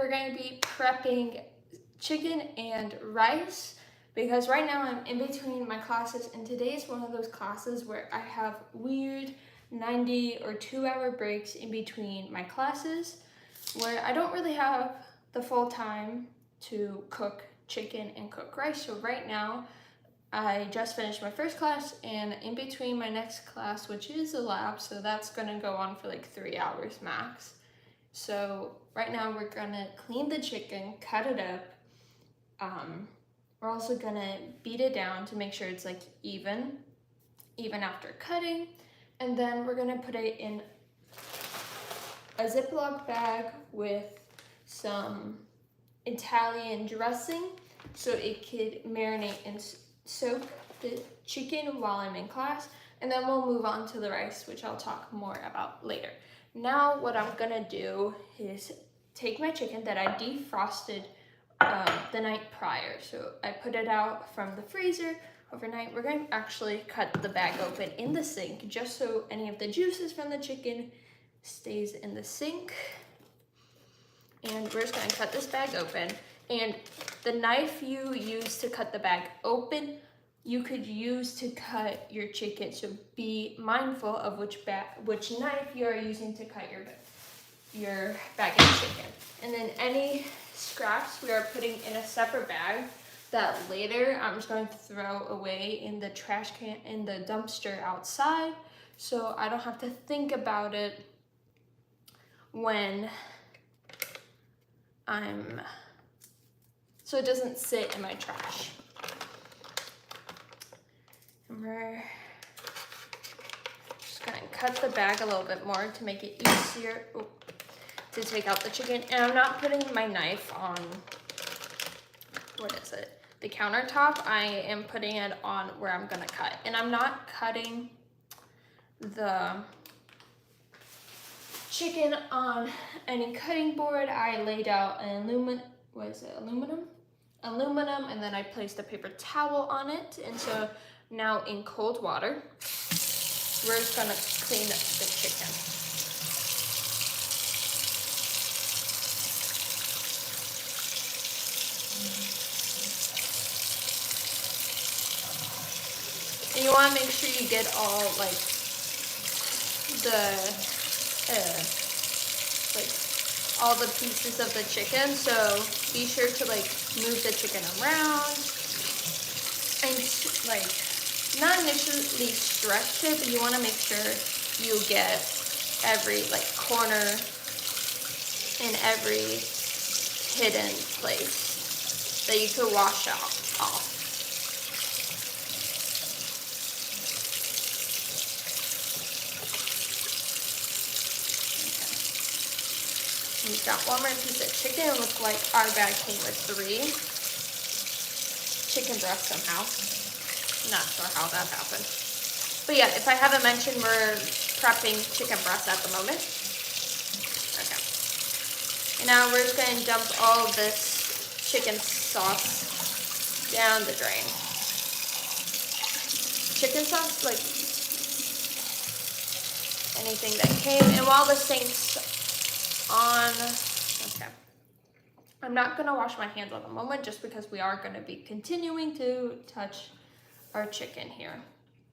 we're going to be prepping chicken and rice because right now I'm in between my classes, and today's one of those classes where I have weird 90 or 2-hour breaks in between my classes where I don't really have the full time to cook chicken and cook rice. So right now I just finished my first class, and in between my next class, which is a lab, so that's gonna go on for like 3 hours max. So right now we're gonna clean the chicken, cut it up. We're also gonna beat it down to make sure it's like even after cutting. And then we're gonna put it in a Ziploc bag with some Italian dressing so it could marinate and soak the chicken while I'm in class. And then we'll move on to the rice, which I'll talk more about later. Now what I'm gonna do is take my chicken that I defrosted the night prior. So I put it out from the freezer overnight. We're going to actually cut the bag open in the sink just so any of the juices from the chicken stays in the sink. And we're just going to cut this bag open. And the knife you use to cut the bag open, you could use to cut your chicken. So be mindful of which knife you are using to cut your bag of chicken. And then any scraps we are putting in a separate bag that later I'm just going to throw away in the trash can in the dumpster outside, so I don't have to think about it when so it doesn't sit in my trash. And we're just gonna cut the bag a little bit more to make it easier to take out the chicken. And I'm not putting my knife on, the countertop. I am putting it on where I'm gonna cut. And I'm not cutting the chicken on any cutting board. I laid out an aluminum, and then I placed a paper towel on it. And so now in cold water, we're just gonna clean the chicken. And you want to make sure you get all like all the pieces of the chicken. So be sure to like move the chicken around and like not initially stretch it, but you want to make sure you get every like corner and every hidden place that you could wash off. We've got one more piece of chicken. It looks like our bag came with 3 chicken breasts somehow. Not sure how that happened. But yeah, if I haven't mentioned, we're prepping chicken breasts at the moment. Okay. And now we're just going to dump all this chicken sauce down the drain. Chicken sauce, like anything that came. And while the sink's on, okay, I'm not gonna wash my hands at the moment just because we are gonna be continuing to touch our chicken here.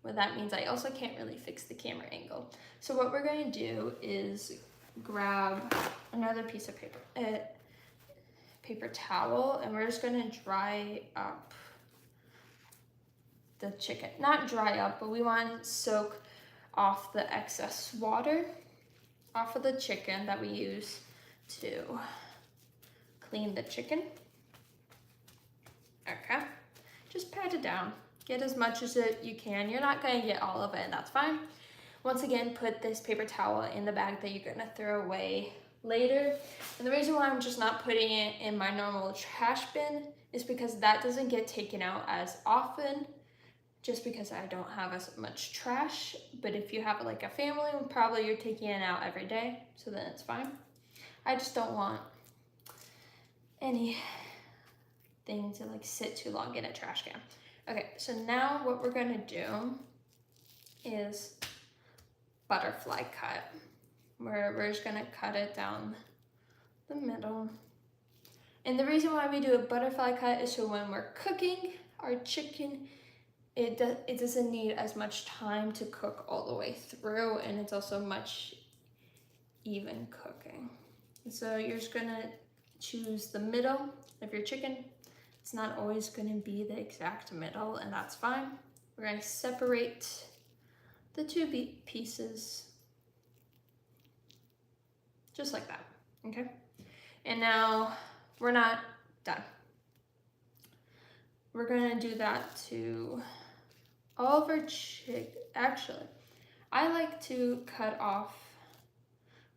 Well, that means I also can't really fix the camera angle. So what we're going to do is grab another piece of paper towel, and we're just going to dry up the chicken. Not dry up, but we want to soak off the excess water off of the chicken that we use to clean the chicken. Okay, just pat it down. Get as much as you can. You're not going to get all of it, and that's fine. Once again, put this paper towel in the bag that you're going to throw away later. And the reason why I'm just not putting it in my normal trash bin is because that doesn't get taken out as often, just because I don't have as much trash. But if you have like a family, probably you're taking it out every day, so then it's fine. I just don't want anything to like sit too long in a trash can. Okay, so now what we're gonna do is butterfly cut, where we're just gonna cut it down the middle And the reason why we do a butterfly cut is so when we're cooking our chicken, it doesn't need as much time to cook all the way through, and it's also much even cooking. So you're just gonna choose the middle of your chicken. It's not always gonna be the exact middle, and that's fine. We're gonna separate the two pieces just like that, okay? And now we're not done. We're gonna do that to all of our chicken. Actually, I like to cut off,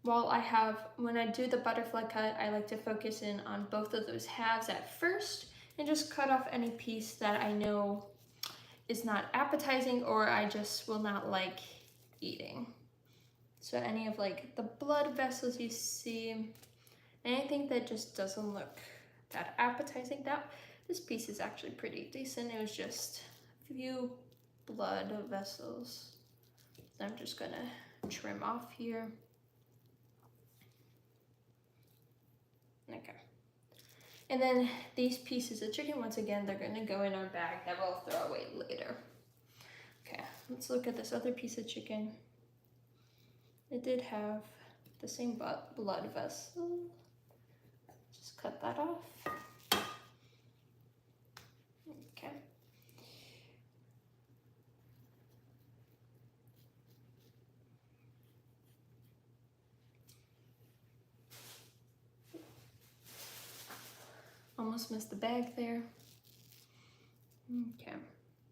when I do the butterfly cut, I like to focus in on both of those halves at first and just cut off any piece that I know is not appetizing or I just will not like eating. So any of like the blood vessels you see, anything that just doesn't look that appetizing. This piece is actually pretty decent. It was just a few blood vessels. So I'm just gonna trim off here. Okay. And then these pieces of chicken, once again, they're gonna go in our bag that we'll throw away later. Okay, let's look at this other piece of chicken. It did have the same blood vessel. Just cut that off. Okay. Almost missed the bag there. Okay.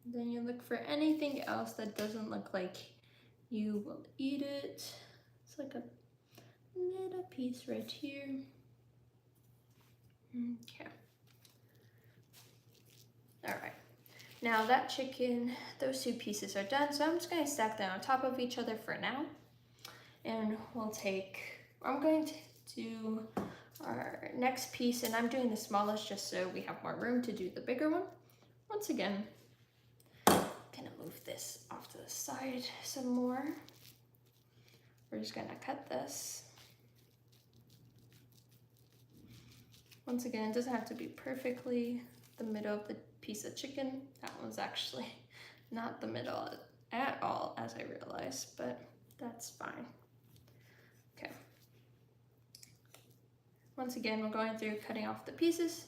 Then you look for anything else that doesn't look like you will eat it. It's like a little piece right here. Okay. All right. Now that chicken, those two pieces are done. So I'm just gonna stack them on top of each other for now. And I'm going to do our next piece, and I'm doing the smallest just so we have more room to do the bigger one. Once again, I'm gonna move this off to the side some more. We're just gonna cut this. Once again, it doesn't have to be perfectly the middle of the piece of chicken. That one's actually not the middle at all, as I realized, but that's fine. Okay. Once again, we're going through cutting off the pieces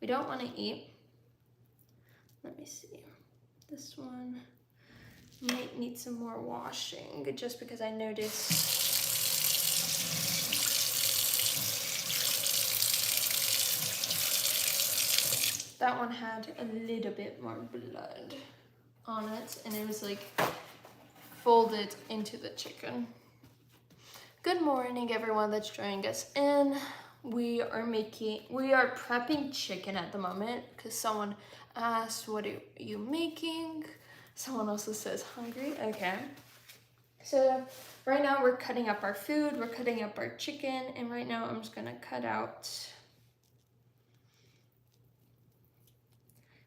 we don't want to eat. Let me see. This one might need some more washing just because I noticed that one had a little bit more blood on it, and it was like folded into the chicken. Good morning, everyone that's joining us in. We are prepping chicken at the moment because someone asked, what are you making? Someone also says hungry. Okay. So right now we're cutting up our food, we're cutting up our chicken, and right now I'm just gonna cut out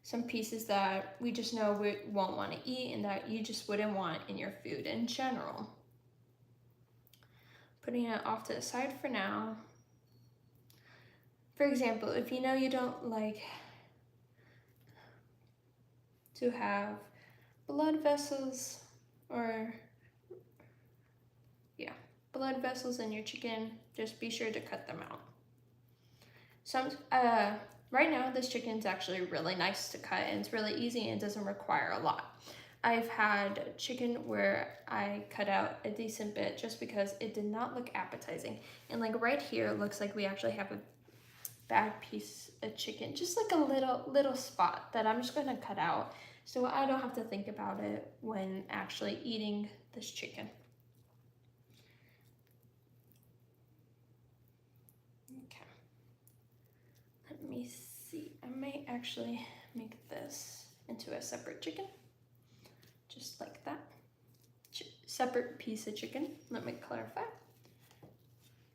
some pieces that we just know we won't want to eat and that you just wouldn't want in your food in general. Putting it off to the side for now. For example, if you know you don't like to have blood vessels blood vessels in your chicken, just be sure to cut them out. Right now, this chicken's actually really nice to cut and it's really easy and it doesn't require a lot. I've had chicken where I cut out a decent bit just because it did not look appetizing. And like right here, it looks like we actually have a bad piece of chicken, just like a little spot that I'm just gonna cut out so I don't have to think about it when actually eating this chicken. Okay. Let me see, I may actually make this into a separate chicken, just like that. Separate piece of chicken, let me clarify.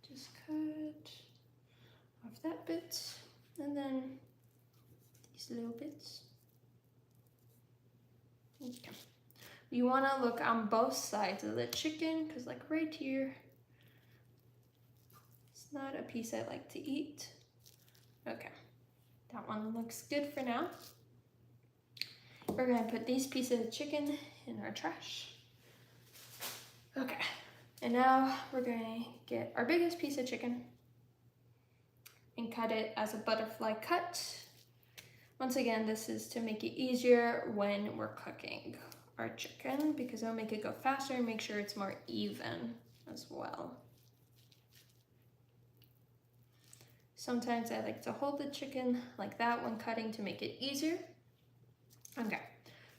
Just cut off that bit, and then these little bits. Okay. You wanna look on both sides of the chicken, cause like right here, it's not a piece I like to eat. Okay, looks good for now. We're gonna put these pieces of chicken in our trash. Okay, and now we're gonna get our biggest piece of chicken and cut it as a butterfly cut. Once again, this is to make it easier when we're cooking our chicken because it'll make it go faster and make sure it's more even as well. Sometimes I like to hold the chicken like that when cutting to make it easier. Okay,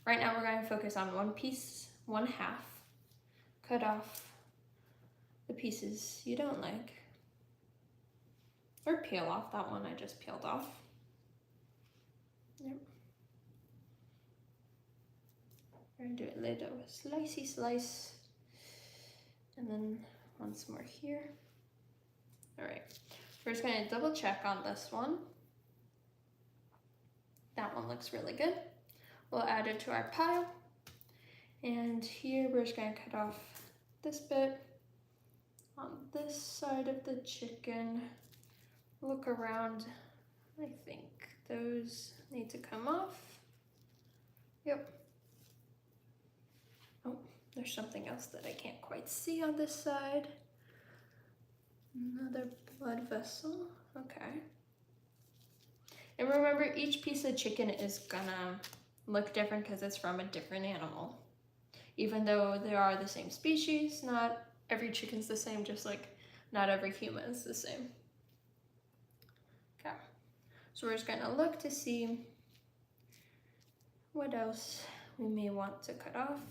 right now we're going to focus on one piece, 1/2. Cut off the pieces you don't like. Or peel off, that one I just peeled off. Yep. We're gonna do a little slicey slice. And then once more here. All right, we're just gonna double check on this one. That one looks really good. We'll add it to our pile. And here we're just gonna cut off this bit on this side of the chicken. Look around, I think those need to come off. Yep. Oh, there's something else that I can't quite see on this side. Another blood vessel, okay. And remember, each piece of chicken is gonna look different because it's from a different animal. Even though they are the same species, not every chicken's the same, just like not every human is the same. Okay, so we're just gonna look to see what else we may want to cut off.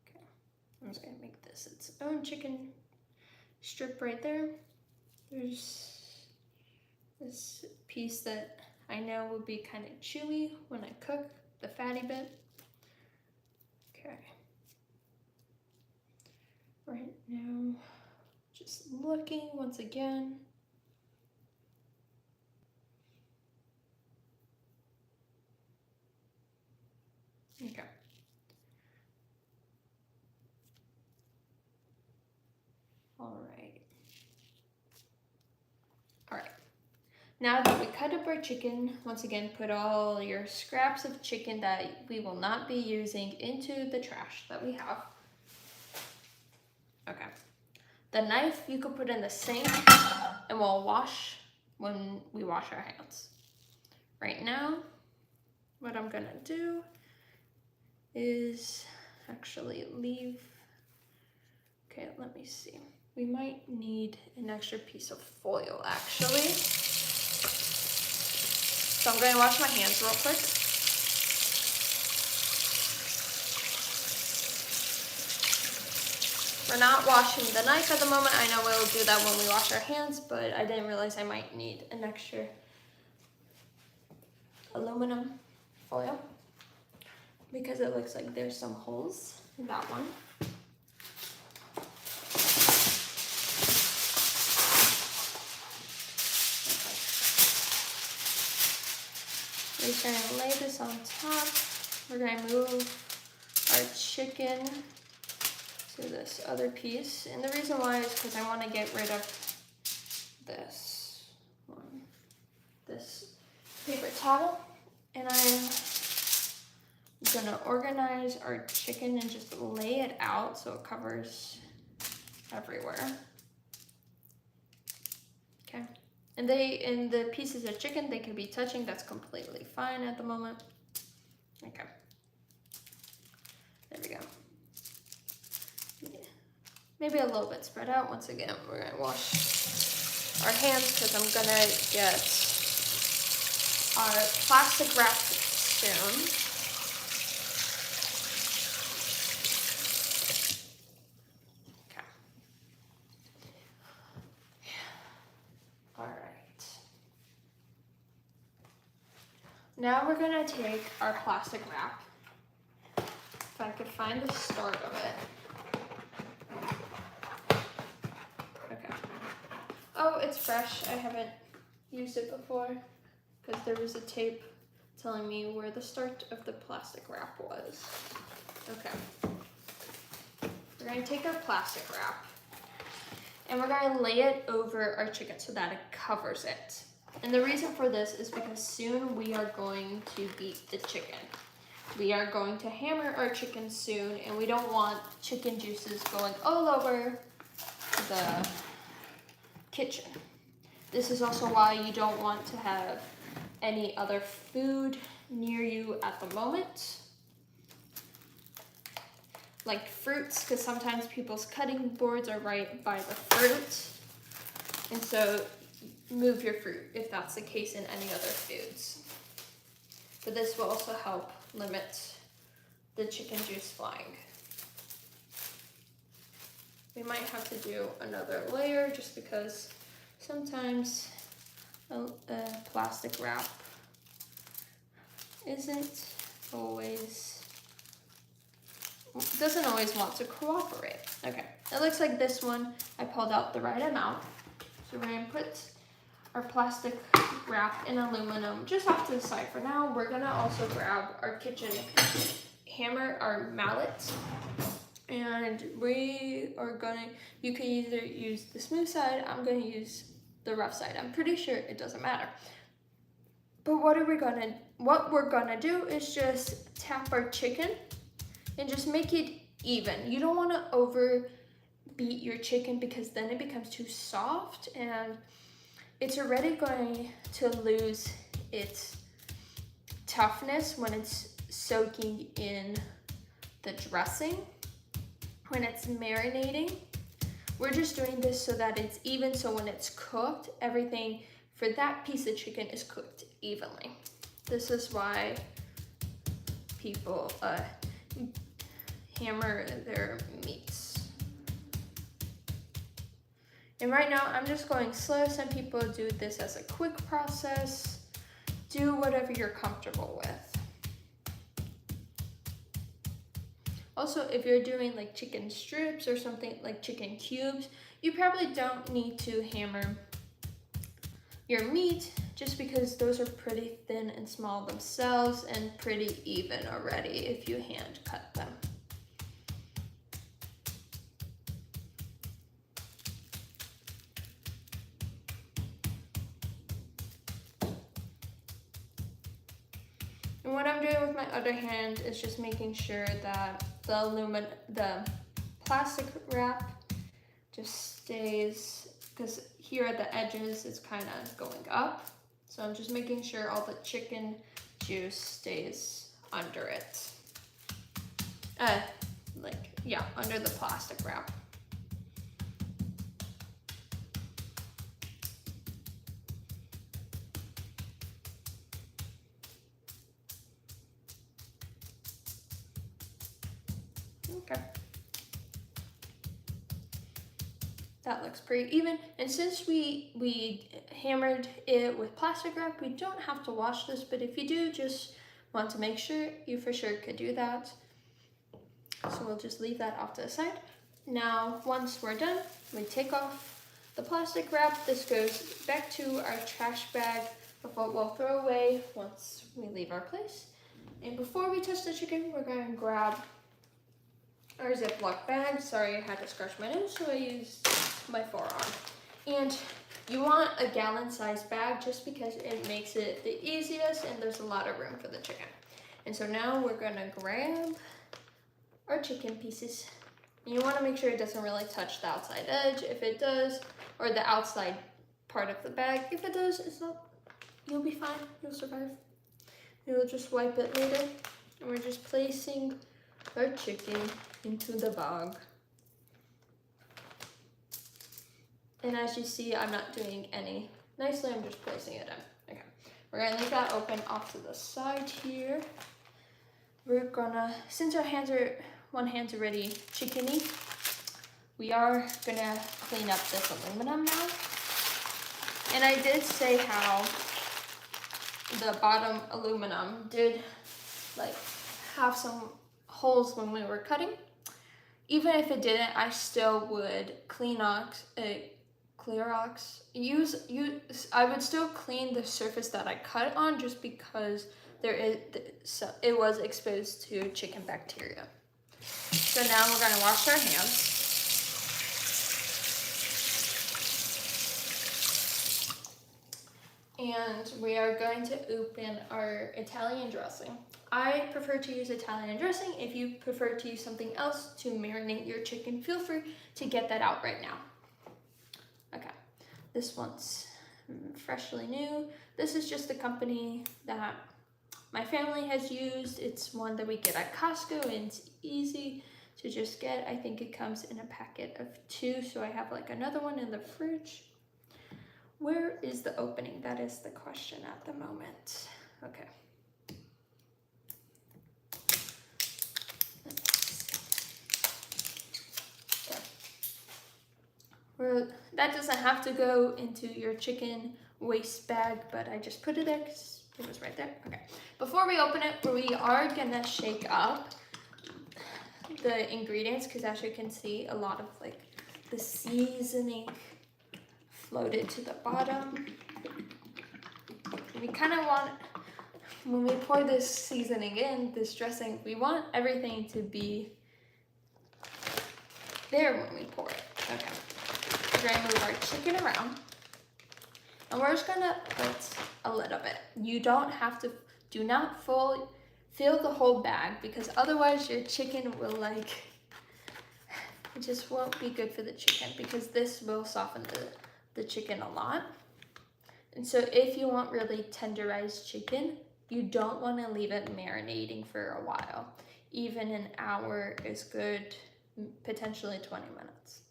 Okay, I'm just gonna make this its own chicken strip right there. There's this piece that I know will be kind of chewy when I cook, the fatty bit. Okay. Right now, just looking once again. Okay. All right. All right. Now that we cut up our chicken, once again, put all your scraps of chicken that we will not be using into the trash that we have. Okay. The knife you could put in the sink and we'll wash when we wash our hands. Right now, what I'm gonna do is actually leave. Okay, let me see. We might need an extra piece of foil actually. So I'm gonna wash my hands real quick. We're not washing the knife at the moment. I know we'll do that when we wash our hands, but I didn't realize I might need an extra aluminum foil because it looks like there's some holes in that one. Okay. We're gonna lay this on top. We're gonna move our chicken to this other piece. And the reason why is because I want to get rid of this one, this paper towel. And I'm gonna organize our chicken and just lay it out so it covers everywhere. Okay. And the pieces of chicken, they can be touching. That's completely fine at the moment. Okay. There we go. Maybe a little bit spread out. Once again, we're gonna wash our hands because I'm gonna get our plastic wrap soon. Okay. All right. Now we're gonna take our plastic wrap. If I could find the start of it. Oh, it's fresh. I haven't used it before because there was a tape telling me where the start of the plastic wrap was. Okay. We're going to take our plastic wrap and we're gonna lay it over our chicken so that it covers it. And the reason for this is because soon we are going to beat the chicken. We are going to hammer our chicken soon, and we don't want chicken juices going all over the kitchen. This is also why you don't want to have any other food near you at the moment, like fruits, because sometimes people's cutting boards are right by the fruit, and so move your fruit if that's the case in any other foods. But this will also help limit the chicken juice flying. We might have to do another layer just because sometimes a plastic wrap doesn't always want to cooperate. Okay, it looks like this one I pulled out the right amount. So we're gonna put our plastic wrap in aluminum just off to the side for now. We're gonna also grab our kitchen hammer, our mallet, and you can either use the smooth side, I'm gonna use the rough side. I'm pretty sure it doesn't matter. But what we're gonna do is just tap our chicken and just make it even. You don't wanna over beat your chicken because then it becomes too soft and it's already going to lose its toughness when it's soaking in the dressing, when it's marinating. We're just doing this so that it's even, so when it's cooked, everything for that piece of chicken is cooked evenly. This is why people hammer their meats. And right now I'm just going slow. Some people do this as a quick process. Do whatever you're comfortable with. Also, if you're doing like chicken strips or something like chicken cubes, you probably don't need to hammer your meat just because those are pretty thin and small themselves and pretty even already if you hand cut them. And what I'm doing with my other hand is just making sure that the plastic wrap just stays, because here at the edges it's kind of going up. So I'm just making sure all the chicken juice stays under it. Under the plastic wrap. Okay. That looks pretty even. And since we hammered it with plastic wrap, we don't have to wash this, but if you do just want to make sure, you for sure could do that. So we'll just leave that off to the side. Now, once we're done, we take off the plastic wrap. This goes back to our trash bag of what we'll throw away once we leave our place. And before we touch the chicken, we're going to grab our Ziploc bag. Sorry, I had to scratch my nose, so I used my forearm. And you want a gallon-sized bag just because it makes it the easiest and there's a lot of room for the chicken. And so now we're gonna grab our chicken pieces. And you wanna make sure it doesn't really touch the outside edge. If it does, or the outside part of the bag, if it does, you'll be fine, you'll survive. You'll just wipe it later. And we're just placing our chicken into the bag. And as you see, I'm not doing any nicely, I'm just placing it in. Okay, we're gonna leave that open off to the side here. We're gonna, since one hand's already chickeny, we are gonna clean up this aluminum now. And I did say how the bottom aluminum did like have some holes when we were cutting. Even if it didn't, I still would I would still clean the surface that I cut on just because it was exposed to chicken bacteria. So now we're gonna wash our hands. and we are going to open our Italian dressing. I prefer to use Italian dressing. If you prefer to use something else to marinate your chicken, feel free to get that out right now. Okay, this one's freshly new. This is just a company that my family has used. It's one that we get at Costco, and it's easy to just get. I think it comes in a packet of 2, so I have like another one in the fridge. Where is the opening? That is the question at the moment. Okay. That doesn't have to go into your chicken waste bag, but I just put it there because it was right there. Okay. Before we open it, we are gonna shake up the ingredients, because as you can see, a lot of like the seasoning floated to the bottom. We kind of want, when we pour this seasoning in, this dressing, we want everything to be there when we pour it. Okay. We're gonna move our chicken around, and we're just gonna put a little bit. You don't have to, do not fill the whole bag, because otherwise your chicken will like, it just won't be good for the chicken, because this will soften the chicken a lot. And so if you want really tenderized chicken, you don't want to leave it marinating for a while. Even an hour is good, potentially 20 minutes.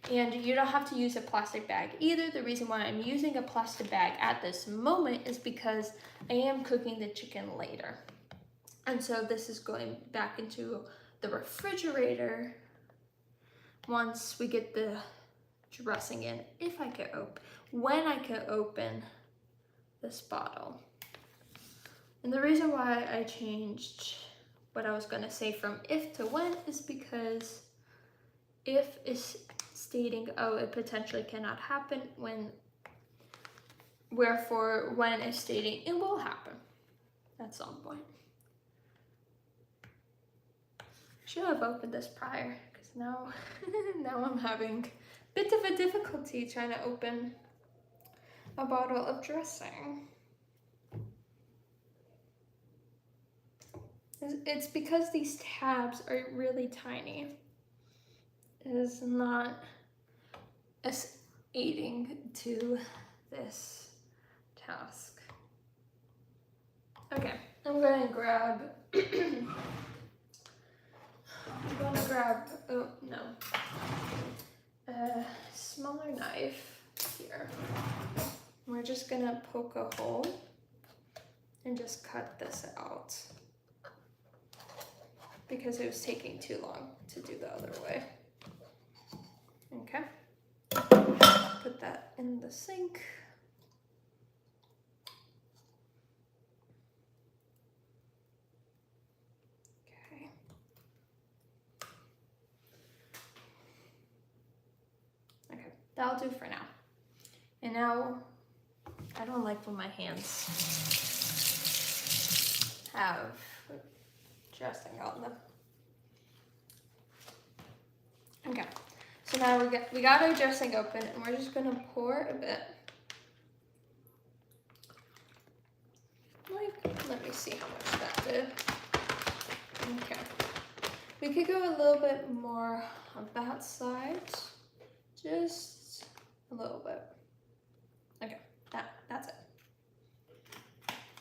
And you don't have to use a plastic bag either. The reason why I'm using a plastic bag at this moment is because I am cooking the chicken later. And so this is going back into the refrigerator once we get the dressing in, if I can open, when I can open this bottle. And the reason why I changed what I was going to say from if to when is because if is stating, oh, it potentially cannot happen, wherefore when is stating it will happen at some point. Should have opened this prior, because now I'm having a bit of a difficulty trying to open a bottle of dressing. It's because these tabs are really tiny. It is not aiding to this task. Okay, I'm going to grab a smaller knife here. We're just gonna poke a hole and just cut this out, because it was taking too long to do the other way. Okay, put that in the sink. That'll do for now. And now, I don't like when my hands have dressing on them. Okay, so now we got our dressing open, and we're just gonna pour a bit. Let me see how much that did. Okay, we could go a little bit more on that side. Just a little bit. Okay, that's it.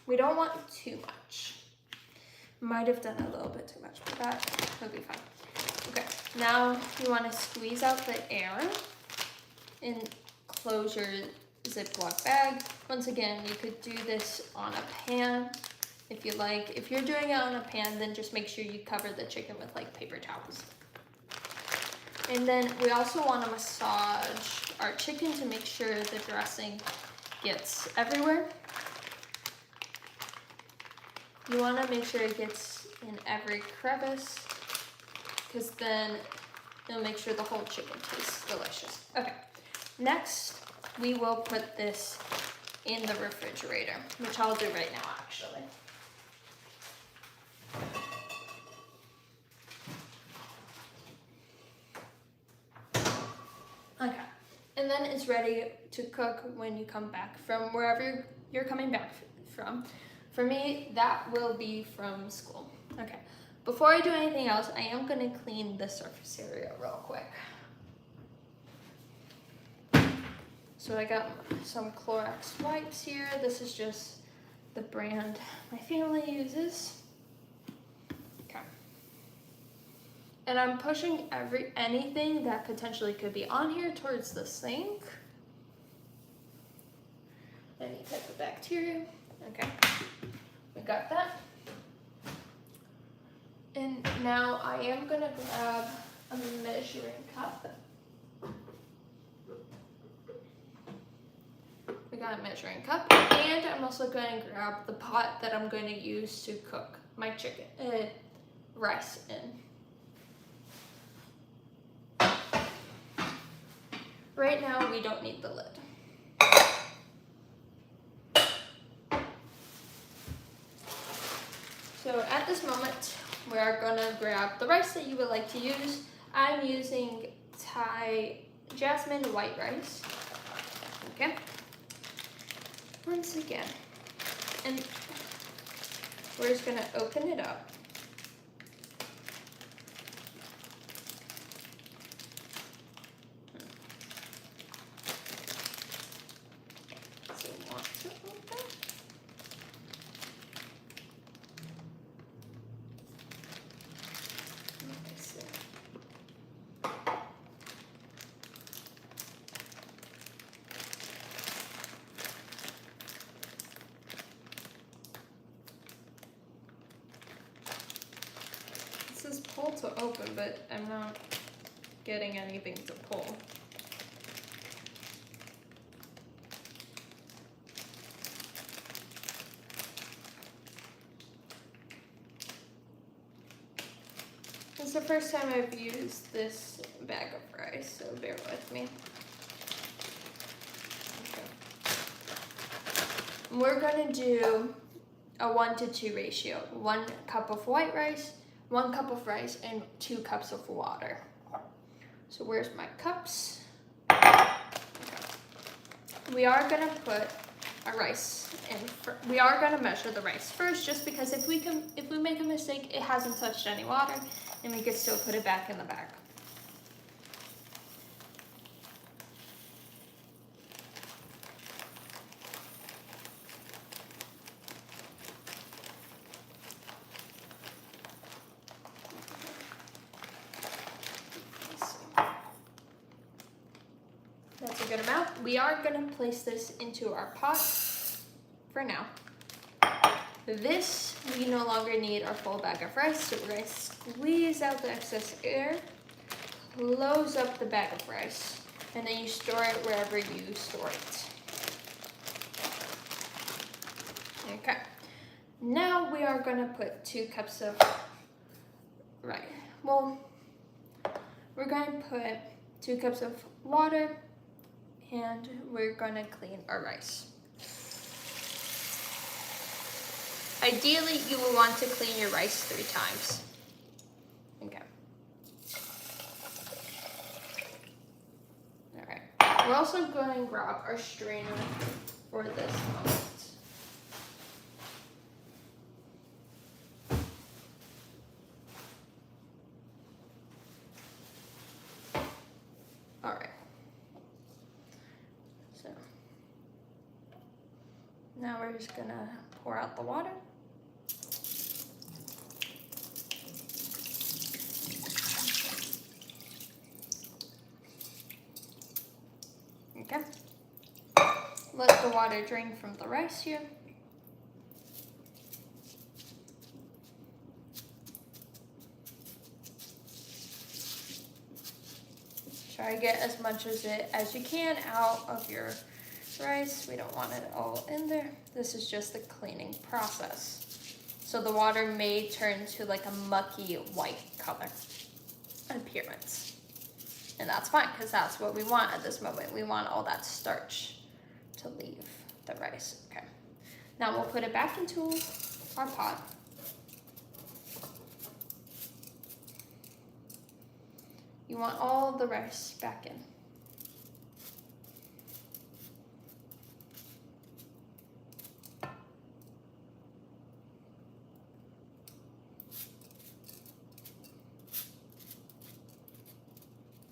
We don't want too much. Might have done a little bit too much, but that will be fine. Okay, now you want to squeeze out the air and close your Ziploc bag. Once again, you could do this on a pan if you like. If you're doing it on a pan, then just make sure you cover the chicken with like paper towels. And then we also want to massage our chicken to make sure the dressing gets everywhere. You want to make sure it gets in every crevice, because then it'll make sure the whole chicken tastes delicious. Okay, next we will put this in the refrigerator, which I'll do right now actually. Okay, and then it's ready to cook when you come back from wherever you're coming back from. For me, that will be from school. Okay, before I do anything else, I am gonna clean the surface area real quick. So I got some Clorox wipes here. This is just the brand my family uses. Okay. And I'm pushing anything that potentially could be on here towards the sink. Any type of bacteria. Okay, we got that. And now I am gonna grab a measuring cup. We got a measuring cup, and I'm also going to grab the pot that I'm going to use to cook my chicken rice in. Right now, we don't need the lid. So at this moment, we are going to grab the rice that you would like to use. I'm using Thai jasmine white rice. Okay. Once again, and we're just going to open it up. So want to open. This is pull to open, but I'm not getting anything to pull. This is the first time I've used this bag of rice, so bear with me. Okay. We're gonna do a 1-to-2 ratio. 1 cup of white rice, 1 cup of rice, and 2 cups of water. So where's my cups? Okay. We are gonna put our rice in. We are gonna measure the rice first, just because if we make a mistake, it hasn't touched any water, and we can still put it back in the bag. That's a good amount. We are gonna place this into our pot for now. This, we no longer need our full bag of rice, so we're gonna squeeze out the excess air, close up the bag of rice, and then you store it wherever you store it. Okay, now we are gonna put 2 cups of rice. Well, we're gonna put 2 cups of water, and we're gonna clean our rice. Ideally, you will want to clean your rice 3 times. Okay. All right. We're also going to grab our strainer for this moment. All right. So now we're just gonna pour out the water. Okay. Let the water drain from the rice here. Try to get as much as you can out of your rice. We don't want it all in there. This is just the cleaning process. So the water may turn to like a mucky white color appearance. And that's fine, because that's what we want at this moment. We want all that starch to leave the rice. Okay. Now we'll put it back into our pot. You want all the rice back in.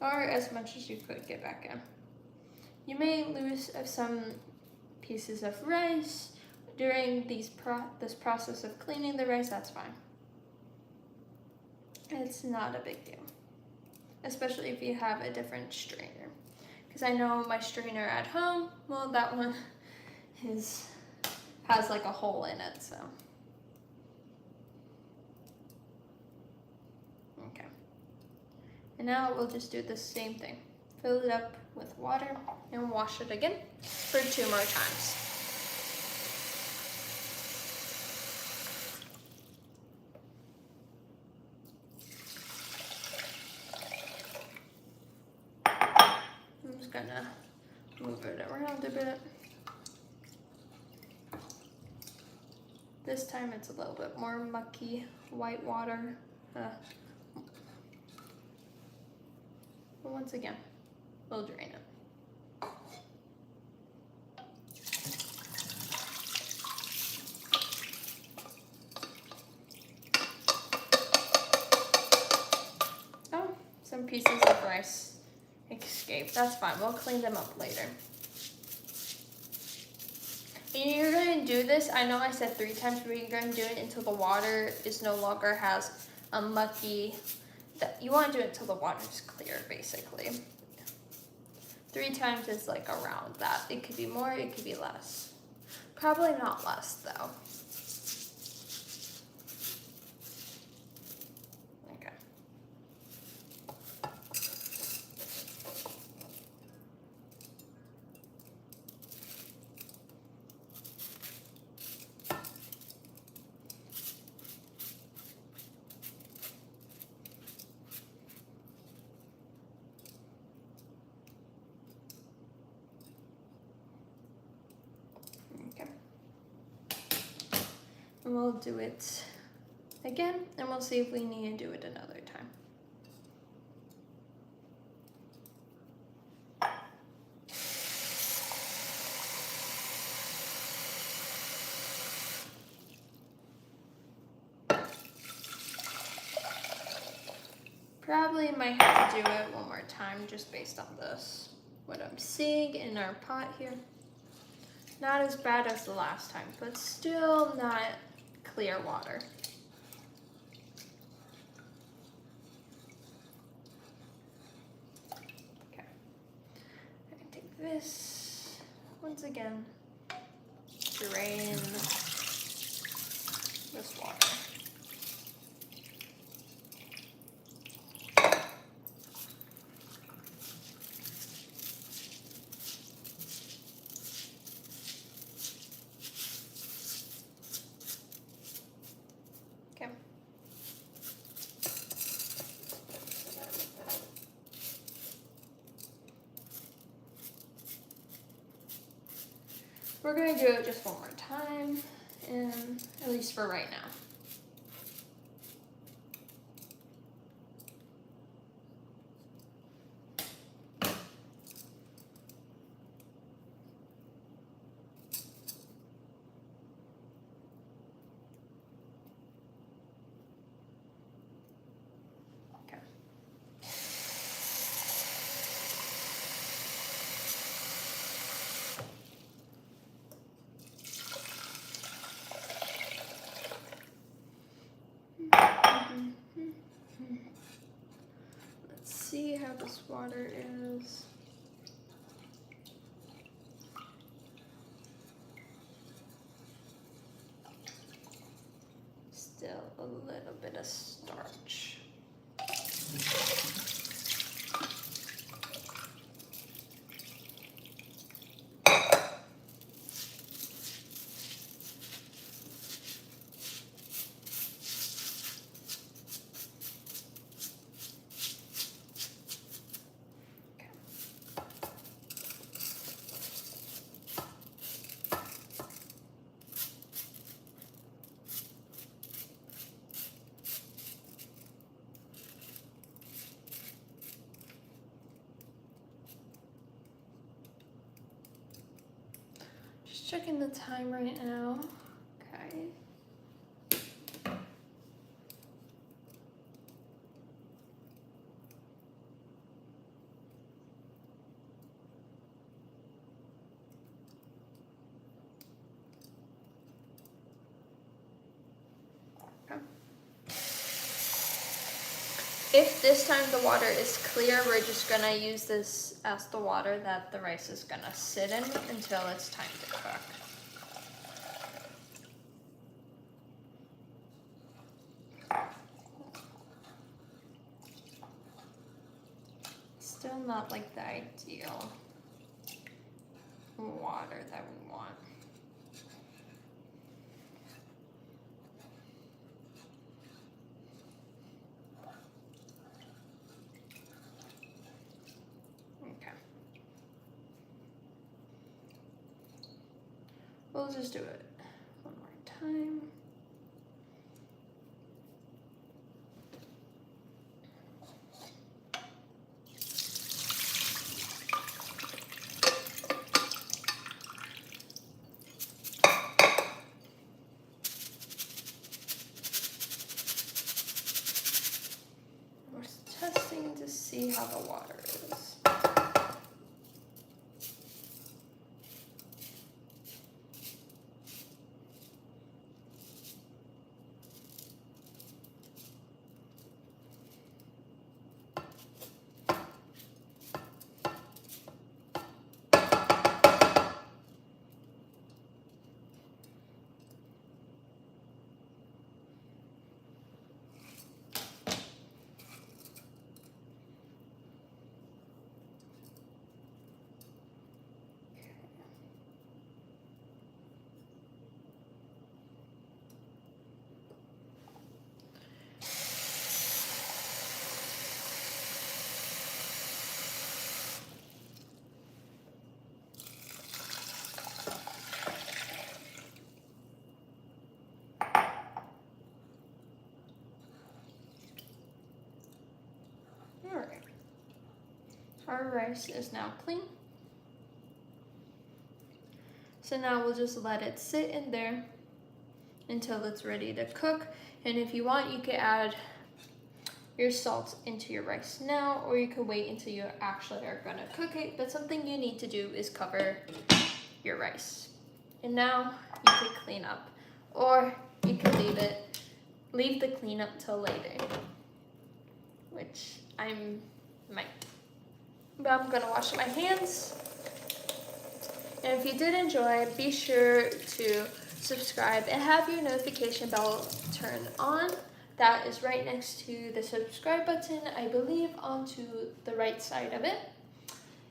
or as much as you could get back in. You may lose some pieces of rice during this process of cleaning the rice. That's fine. It's not a big deal, especially if you have a different strainer. Because I know my strainer at home, well, that one has like a hole in it, so. Okay. And now we'll just do the same thing. Fill it up with water and wash it again for 2 more times. I'm just gonna move it around a bit. This time it's a little bit more mucky white water. But once again, we'll drain it. Oh, some pieces of rice escaped. That's fine. We'll clean them up later. And you're going to do this, I know I said 3 times, but you're going to do it until the water is no longer has a mucky, you want to do it until the water is clear, basically. 3 times is like around that. It could be more, it could be less. Probably not less though. Okay. And we'll do it again, and we'll see if we need to do it another time. Probably might have to do it one more time just based on this. What I'm seeing in our pot here. Not as bad as the last time, but still not clear water. Okay. I can take this once again, drain this water. We're going to do it just one more time, and at least for right now. See how this water is. Still a little bit of starch. Checking the time right now. Okay. If this time the water is clear, we're just gonna use this as the water that the rice is gonna sit in until it's time to cook. Still not like the ideal water that we want. Okay. We'll just do it one more time. Testing to see how the water is. Alright, our rice is now clean. So now we'll just let it sit in there until it's ready to cook. And if you want, you could add your salt into your rice now, or you could wait until you actually are gonna cook it. But something you need to do is cover your rice. And now you could clean up, or you could leave the cleanup till later, which I might. But I'm gonna wash my hands. And if you did enjoy, be sure to subscribe and have your notification bell turned on. That is right next to the subscribe button, I believe onto the right side of it.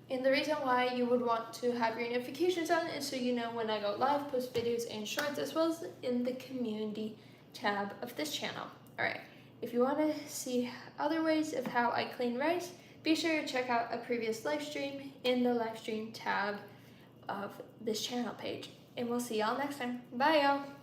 And the reason why you would want to have your notifications on is so you know when I go live, post videos and shorts, as well as in the community tab of this channel. Alright, if you want to see other ways of how I clean rice, be sure to check out a previous live stream in the live stream tab of this channel page. And we'll see y'all next time. Bye y'all!